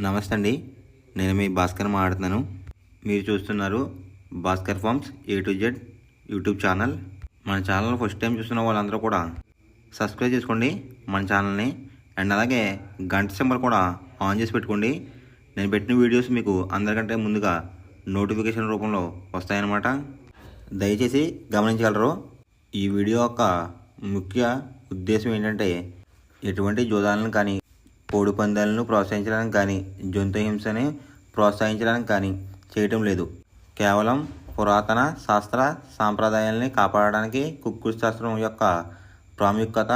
నమస్తే అండి. నేను మీ భాస్కర్ మాట్లాడుతున్నాను. మీరు చూస్తున్నారు Bhaskar farms A to Z YouTube channel. మన ఛానల్ ఫస్ట్ టైం చూస్తున్న వాళ్ళందరూ కూడా సబ్స్క్రైబ్ చేసుకోండి మన ఛానల్ని. అండ్ అలాగే గంట సింబల్ కూడా ఆన్ చేసి పెట్టుకోండి. నేను పెట్టిన వీడియోస్ మీకు అందరికంటే ముందుగా నోటిఫికేషన్ రూపంలో వస్తాయన్నమాట. దయచేసి గమనించగలరు. ఈ వీడియో యొక్క ముఖ్య ఉద్దేశం ఏంటంటే ఎటువంటి జోదాలను కానీ కోడి పందాలను ప్రోత్సహించడానికి కానీ జంతు హింసని ప్రోత్సహించడానికి కానీ చేయటం లేదు. కేవలం పురాతన శాస్త్ర సాంప్రదాయాల్ని కాపాడడానికి కుక్కుడు శాస్త్రం యొక్క ప్రాముఖ్యత,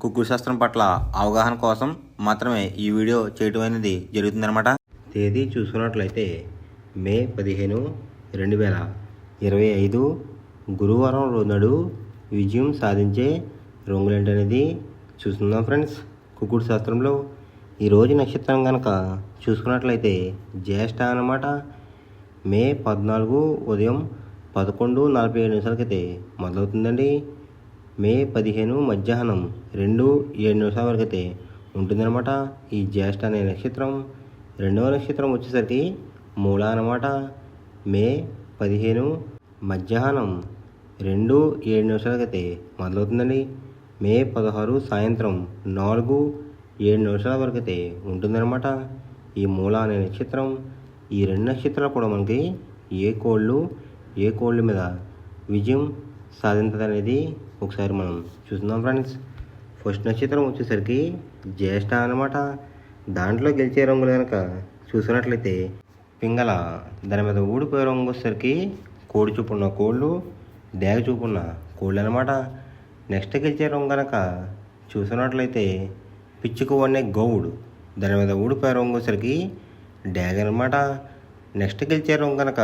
కుక్కుడు శాస్త్రం పట్ల అవగాహన కోసం మాత్రమే ఈ వీడియో చేయటం అనేది జరుగుతుందన్నమాట. తేదీ చూసుకున్నట్లయితే మే 15, 2025 గురువారం రోజు విజయం సాధించే రంగులేంటనేది చూస్తున్నాం ఫ్రెండ్స్. కుక్కుడు శాస్త్రంలో ఈరోజు నక్షత్రం కనుక చూసుకున్నట్లయితే జ్యేష్ఠ అన్నమాట. మే 14 ఉదయం 11:47 మొదలవుతుందండి. మే 15 మధ్యాహ్నం 2:07 వరకైతే ఉంటుందన్నమాట ఈ జ్యేష్ఠ అనే నక్షత్రం. రెండవ నక్షత్రం వచ్చేసరికి మూల అన్నమాట. మే 15 మధ్యాహ్నం 2:07 మొదలవుతుందండి. మే 16 సాయంత్రం 4:07 వరకైతే ఉంటుందన్నమాట ఈ మూల అనే నక్షత్రం. ఈ రెండు నక్షత్రాలు కూడా మనకి ఏ కోళ్ళ మీద విజయం సాధించదనేది ఒకసారి మనం చూస్తున్నాం ఫ్రెండ్స్. ఫస్ట్ నక్షత్రం వచ్చేసరికి జ్యేష్ఠ అన్నమాట. దాంట్లో గెలిచే రంగులు కనుక చూసినట్లయితే పింగళ. దాని మీద ఊడిపోయే రంగు వచ్చేసరికి కోడి చూపున్న కోళ్ళు, డేగ చూపున్న కోళ్ళు అనమాట. నెక్స్ట్ గెలిచే రంగు కనుక చూసినట్లయితే పిచ్చుకు వన్నే గౌడు. దాని మీద ఊడిపోయే రంగు వచ్చేసరికి డేగ అనమాట. నెక్స్ట్ గెలిచే రంగు కనుక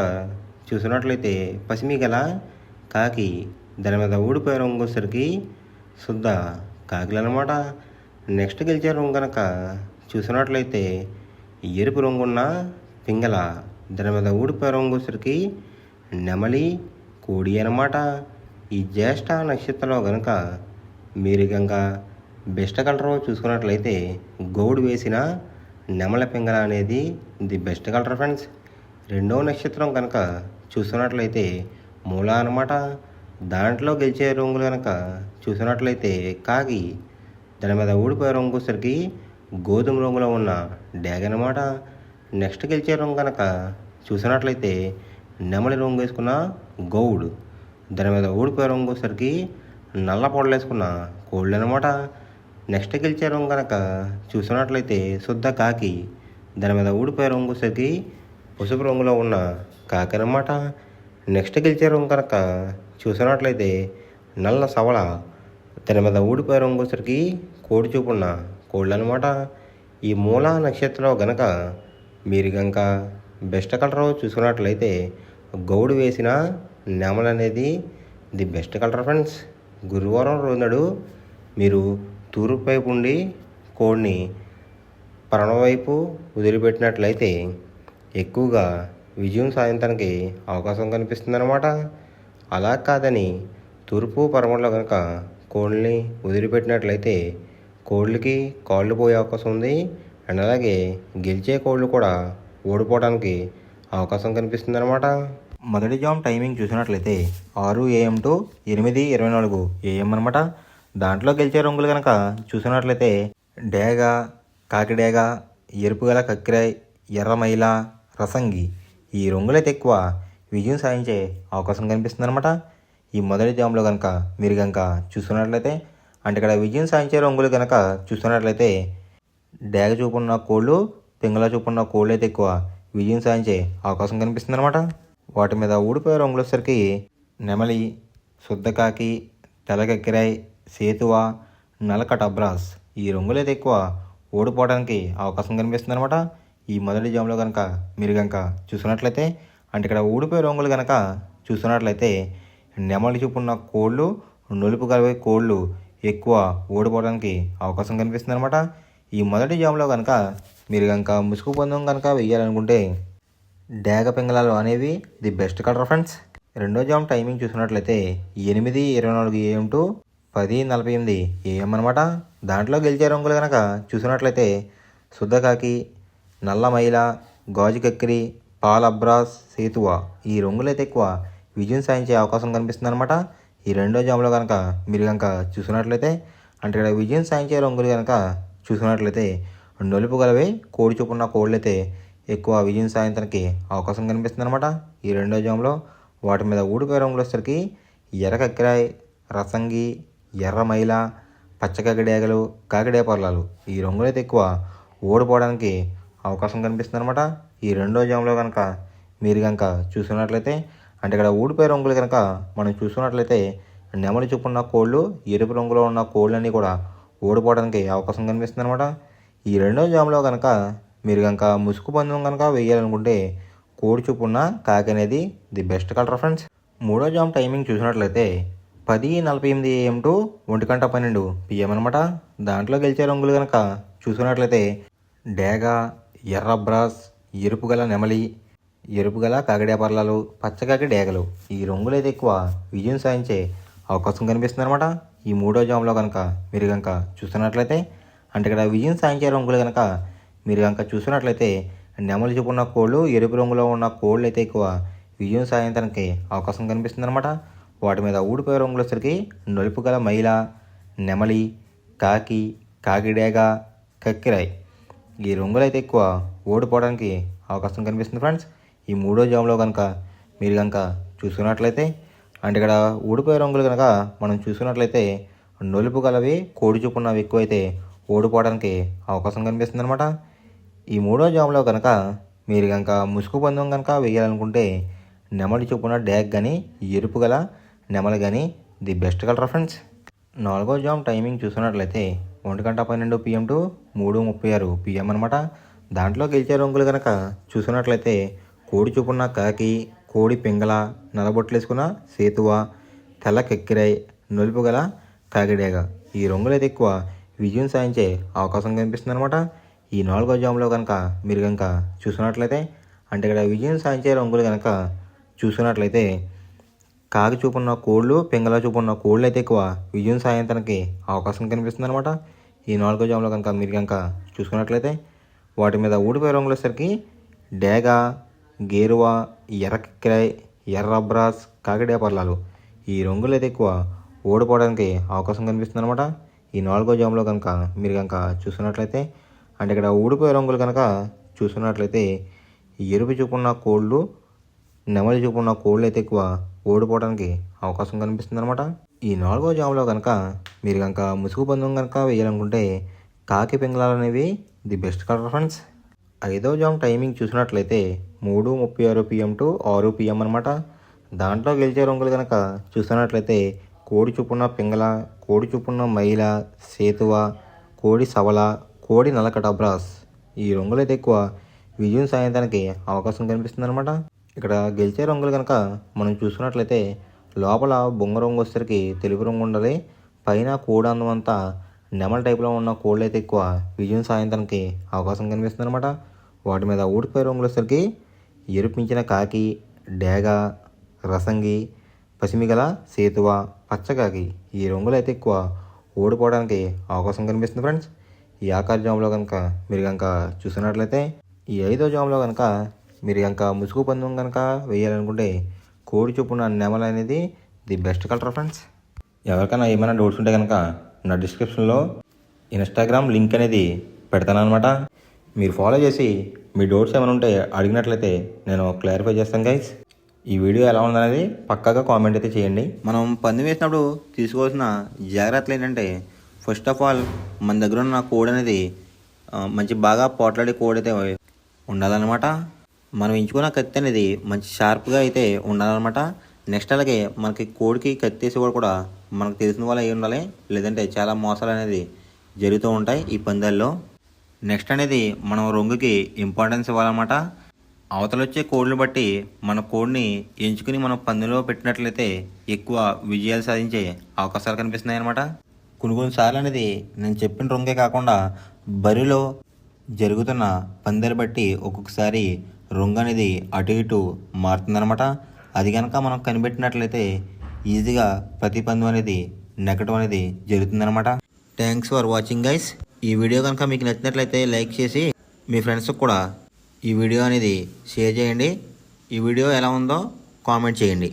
చూసినట్లయితే పసిమి గల కాకి. దాని మీద ఊడిపోయే రంగు వచ్చేసరికి శుద్ధ కాకిలు అనమాట. నెక్స్ట్ గెలిచే రంగు కనుక చూసినట్లయితే ఎరుపు రంగున్న పింగళ. దాని మీద ఊడిపోయే రంగు వచ్చేసరికి నెమలి కోడి అనమాట. ఈ జ్యేష్ఠ నక్షత్రంలో కనుక మీరు కనుక బెస్ట్ కలర్ చూసుకున్నట్లయితే గౌడు వేసిన నెమల పింగళ అనేది ది బెస్ట్ కలర్ ఫ్రెండ్స్. రెండవ నక్షత్రం కనుక చూసుకున్నట్లయితే మూల అనమాట. దాంట్లో గెలిచే రంగులు కనుక చూసినట్లయితే కాకి. దాని మీద ఊడిపోయే రంగు వచ్చేసరికి గోధుమ రంగులో ఉన్న డేగ అనమాట. నెక్స్ట్ గెలిచే రంగు కనుక చూసినట్లయితే నెమలి రంగు వేసుకున్న గౌడు. దాని మీద ఊడిపోయే రంగు వచ్చేసరికి నల్ల పొడలు వేసుకున్న కోళ్ళు అనమాట. నెక్స్ట్ గెలిచే రంగు కనుక చూసినట్లయితే శుద్ధ కాకి. దాని మీద ఊడిపోయే రంగు వచ్చేసరికి పసుపు రంగులో ఉన్న కాకి అనమాట. నెక్స్ట్ గెలిచే రంగు కనుక చూసినట్లయితే నల్ల సవళ. దాని మీద ఊడిపోయే రంగు వచ్చేసరికి కోడి చూపున్న కోళ్ళు అనమాట. ఈ మూల నక్షత్రంలో కనుక మీరు కనుక బెస్ట్ కలర్ చూసుకున్నట్లయితే గౌడు వేసిన నెమల అనేది ది బెస్ట్ కలర్ ఫ్రెండ్స్. గురువారం రోజు మీరు తూర్పు వైపు ఉండి కోడిని పడమ వైపు వదిలిపెట్టినట్లయితే ఎక్కువగా విజయం సాధించడానికి అవకాశం కనిపిస్తుందన్నమాట. అలా కాదని తూర్పు పడమలో కనుక కోళ్ళని వదిలిపెట్టినట్లయితే కోళ్ళకి కాళ్ళు పోయే అవకాశం ఉంది. అండ్ అలాగే గెలిచే కోళ్ళు కూడా ఓడిపోవడానికి అవకాశం కనిపిస్తుందన్నమాట. మొదటి జామ్ టైమింగ్ చూసినట్లయితే 6 AM to 8:24 AM అనమాట. దాంట్లో గెలిచే రంగులు కనుక చూసినట్లయితే డేగ, కాకిడేగ, ఎరుపు గల కక్కిరాయ్, ఎర్రమైల, రసంగి. ఈ రంగులైతే ఎక్కువ విజయం సాధించే అవకాశం కనిపిస్తుంది అనమాట. ఈ మొదటి జామ్లో కనుక మీరు కనుక చూసుకున్నట్లయితే అంటే ఇక్కడ విజయం సాధించే రంగులు కనుక చూస్తున్నట్లయితే డేగ చూపున్న కోళ్ళు, పింగళ చూపున్న కోళ్ళు అయితే ఎక్కువ విజయం సాధించే అవకాశం కనిపిస్తుంది అనమాట. వాటి మీద ఊడిపోయే రంగులు వచ్చేసరికి నెమలి, శుద్ధకాకి, తెల్లకెక్కిరాయ్, సేతువ, నలక టబ్రాస్. ఈ రంగులు అయితే ఎక్కువ ఓడిపోవడానికి అవకాశం కనిపిస్తుంది అనమాట. ఈ మొదటి జామ్లో కనుక మీరు కనుక చూసుకున్నట్లయితే అంటే ఇక్కడ ఊడిపోయే రంగులు కనుక చూసుకున్నట్లయితే నెమలి చూపున్న కోళ్ళు, నలుపు గలవే కోళ్ళు ఎక్కువ ఓడిపోవడానికి అవకాశం కనిపిస్తుంది అనమాట. ఈ మొదటి జామ్లో కనుక మీరు కనుక ముసుగు పందెం కనుక వేయాలనుకుంటే డేగ పింగళాలు అనేవి ది బెస్ట్ కలర్ ఫ్రెండ్స్. రెండో జామ్ టైమింగ్ చూసినట్లయితే 8:24 AM to 10:48 AM అనమాట. దాంట్లో గెలిచే రంగులు కనుక చూసినట్లయితే శుద్ధకాకి, నల్ల మైల, గాజు కక్కిరి, పాల్ అబ్రాస్, సేతువా ఈ రంగులైతే ఎక్కువ విజయం సాధించే అవకాశం కనిపిస్తుంది అనమాట. ఈ రెండో జాములో కనుక మీరు కనుక చూసుకున్నట్లయితే అంటే ఇక్కడ విజయం సాధించే రంగులు కనుక చూసుకున్నట్లయితే నలుపు గలవి కోడి చూపున్న కోళ్ళైతే ఎక్కువ విజయం సాధించడానికి అవకాశం కనిపిస్తుంది అనమాట. ఈ రెండో జాములో వాటి మీద ఊడిపోయే రంగులు వచ్చేసరికి ఎర్ర కక్కిరాయి, రసంగి, ఎర్ర మైల, పచ్చ కాకిడేగలు, కాకిడే పర్లాలు ఈ రంగులైతే ఎక్కువ ఓడిపోవడానికి అవకాశం కనిపిస్తుంది అనమాట. ఈ రెండో జాములో కనుక మీరు కనుక చూసుకున్నట్లయితే అంటే ఇక్కడ ఊడిపోయే రంగులు కనుక మనం చూసుకున్నట్లయితే నెమలి చూపున్న కోళ్ళు, ఎరుపు రంగులో ఉన్న కోళ్ళన్నీ కూడా ఓడిపోవడానికి అవకాశం కనిపిస్తుంది అనమాట. ఈ రెండో జాములో కనుక మీరు కనుక ముసుగు పందెం కనుక వేయాలనుకుంటే కోడి చూపున్న కాకి అనేది ది బెస్ట్ కలర్ ఫ్రెండ్స్. మూడో జామ్ టైమింగ్ చూసినట్లయితే 10:48 AM టు 1:12 PM అనమాట. దాంట్లో గెలిచే రంగులు కనుక చూసుకున్నట్లయితే డేగ, ఎర్ర బ్రాస్, ఎరుపు గల నెమలి, ఎరుపు గల కాకిడే పర్లాలు, పచ్చకాకి డేగలు ఈ రంగులైతే ఎక్కువ విజయం సాధించే అవకాశం కనిపిస్తుంది అనమాట. ఈ మూడో జామ్లో కనుక మీరు కనుక చూస్తున్నట్లయితే అంటే ఇక్కడ విజయం సాధించే రంగులు కనుక మీరు కనుక చూసినట్లయితే నెమలి చూపున్న కోళ్ళు, ఎరుపు రంగులో ఉన్న కోళ్ళు అయితే ఎక్కువ విజయం సాధించడానికి అవకాశం కనిపిస్తుంది అనమాట. వాటి మీద ఊడిపోయే రంగులు వచ్చరికి నలుపు గల మైల, నెమలి, కాకి, కాకిడేగ, కక్కిరాయి ఈ రంగులు అయితే ఎక్కువ ఓడిపోవడానికి అవకాశం కనిపిస్తుంది ఫ్రెండ్స్. ఈ మూడో జామ్లో కనుక మీరు కనుక చూసుకున్నట్లయితే అంటే ఇక్కడ ఊడిపోయే రంగులు కనుక మనం చూసుకున్నట్లయితే నలుపు గలవి కోడి చూపున్నవి ఎక్కువైతే ఓడిపోవడానికి అవకాశం కనిపిస్తుంది అనమాట. ఈ మూడో జామ్లో కనుక మీరు కనుక ముసుగు పందెం కనుక వేయాలనుకుంటే నెమలి చూపున డ్యాగ్ కానీ, ఎరుపు గల నెమలి కానీ ది బెస్ట్ కలర్ ఫ్రెండ్స్. నాలుగో జామ్ టైమింగ్ చూసుకున్నట్లయితే 1:12 PM టు 3:36 PM అనమాట. దాంట్లో గెలిచే రంగులు కనుక చూసుకున్నట్లయితే కోడి చూపున్న కాకి, కోడి పింగళ, నల్లబొట్లేసుకున్న సేతువ, తెల్ల కెక్కిరాయి, నలుపు గల కాకిడేగ ఈ రంగులైతే ఎక్కువ విజయం సాధించే అవకాశం కనిపిస్తుంది అనమాట. ఈ నాలుగో జామ్లో కనుక మీరు కనుక చూసుకున్నట్లయితే అంటే ఇక్కడ విజయం సాధించే రంగులు కనుక చూసుకున్నట్లయితే కాకి చూపున్న కోళ్ళు, పింగళ చూపున్న కోళ్ళు అయితే ఎక్కువ విజయం సాధించడానికి అవకాశం కనిపిస్తుంది అనమాట. ఈ నాలుగో జామ్లో కనుక మీరు కనుక చూసుకున్నట్లయితే వాటి మీద ఊడిపోయే రంగులు వచ్చేసరికి డేగ, గేరువ, ఎర్ర కిక్కిరాయి, ఎర్ర బ్రాస్, కాకిడే పర్లాలు ఈ రంగులు అయితే ఎక్కువ ఓడిపోవడానికి అవకాశం కనిపిస్తుంది అనమాట. ఈ నాలుగో జామ్లో కనుక మీరు కనుక చూసుకున్నట్లయితే అంటే ఇక్కడ ఊడిపోయే రంగులు కనుక చూసుకున్నట్లయితే ఎరుపు చూపున్న కోళ్ళు, నెమలి చూపున్న కోళ్ళు అయితే ఎక్కువ ఓడిపోవడానికి అవకాశం కనిపిస్తుంది అనమాట. ఈ నాలుగో జామ్లో కనుక మీరు కనుక ముసుగు పందెం కనుక వేయాలనుకుంటే కాకి పింగళాలు అనేవి ది బెస్ట్ కలర్ ఫ్రెండ్స్. ఐదో జామ్ టైమింగ్ చూసినట్లయితే 3:36 PM టు 6 PM అనమాట. దాంట్లో గెలిచే రంగులు కనుక చూసినట్లయితే కోడి చూపున్న పింగళ, కోడి చూపున్న మైల, సేతువ, కోడి సవల, కోడి నలకట బ్రాస్ ఈ రంగులైతే ఎక్కువ విజయం సాధించడానికి అవకాశం కనిపిస్తుంది అనమాట. ఇక్కడ గెలిచే రంగులు కనుక మనం చూసుకున్నట్లయితే లోపల బొంగ రంగు వచ్చేసరికి తెలుపు రంగు ఉండాలి, పైన కోడి అందం అంతా నెమల టైప్లో ఉన్న కోళ్ళు అయితే ఎక్కువ విజయం సాధించడానికి అవకాశం కనిపిస్తుంది అనమాట. వాటి మీద ఊడిపోయే రంగులు వచ్చేసరికి ఎరుపించిన కాకి, డేగ, రసంగి, పసిమిగల, సేతువ, పచ్చకాకి ఈ రంగులు అయితే ఎక్కువ ఓడిపోవడానికి అవకాశం కనిపిస్తుంది ఫ్రెండ్స్. ఈ ఆకార జామ్లో కనుక మీరు కనుక చూసినట్లయితే ఈ ఐదో జామ్లో కనుక మీరు కనుక ముసుగు పందెం కనుక వేయాలనుకుంటే కోడి చూపున నెమల అనేది ది బెస్ట్ కలర్ ఫ్రెండ్స్. ఎవరికైనా ఏమైనా డౌట్స్ ఉంటే కనుక నా డిస్క్రిప్షన్లో ఇన్స్టాగ్రామ్ లింక్ అనేది పెడతాను అనమాట. మీరు ఫాలో చేసి మీ డౌట్స్ ఏమైనా ఉంటే అడిగినట్లయితే నేను క్లారిఫై చేస్తాను గైస్. ఈ వీడియో ఎలా ఉందనేది పక్కాగా కామెంట్ అయితే చేయండి. మనం పందెం వేసినప్పుడు తీసుకోవాల్సిన జాగ్రత్తలు ఏంటంటే ఫస్ట్ ఆఫ్ ఆల్ మన దగ్గర ఉన్న కోడ్ అనేది మంచి బాగా పోట్లాడే కోడ్ అయితే ఉండాలన్నమాట. మనం ఎంచుకున్న కత్తి అనేది మంచి షార్ప్గా అయితే ఉండాలన్నమాట. నెక్స్ట్ అలాగే మనకి కోడికి కత్తి వేసి కూడా మనకు తెలిసిన వాళ్ళు అయి ఉండాలి, లేదంటే చాలా మోసాలు అనేది జరుగుతూ ఉంటాయి ఈ పందాల్లో. నెక్స్ట్ అనేది మనం రంగుకి ఇంపార్టెన్స్ ఇవ్వాలన్నమాట. అవతల వచ్చే కోడ్లు బట్టి మన కోడ్ని ఎంచుకుని మనం పందెంలో పెట్టినట్లయితే ఎక్కువ విజయాలు సాధించే అవకాశాలు కనిపిస్తున్నాయి అన్నమాట. కొన్నిసార్లు అనేది నేను చెప్పిన రంగే కాకుండా బరిలో జరుగుతున్న పందెలు బట్టి ఒక్కొక్కసారి రంగు అనేది అటు ఇటు మారుతుందన్నమాట. అది కనుక మనం కనిపెట్టినట్లయితే ఈజీగా ప్రతి పందెం అనేది నెగ్గడం అనేది జరుగుతుందన్నమాట. Thanks for watching guys. ఈ వీడియో కనుక మీకు నచ్చినట్లయితే లైక్ చేసి మీ ఫ్రెండ్స్కి కూడా ఈ వీడియో అనేది షేర్ చేయండి. ఈ వీడియో ఎలా ఉందో కామెంట్ చేయండి.